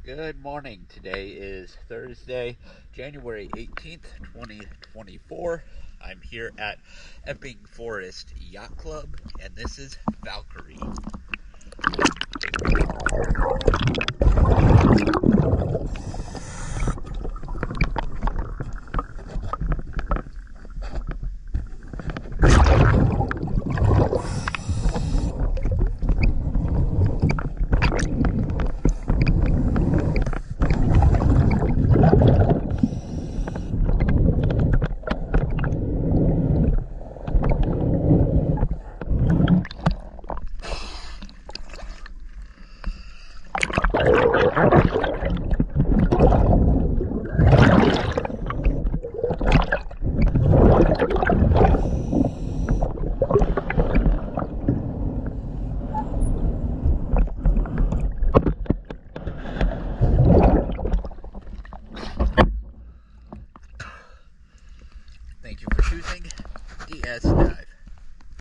Good morning. Today is Thursday, January 18th, 2024. I'm here at Epping Forest Yacht Club, and this is Valkyrie. Thank you for choosing DS Dive.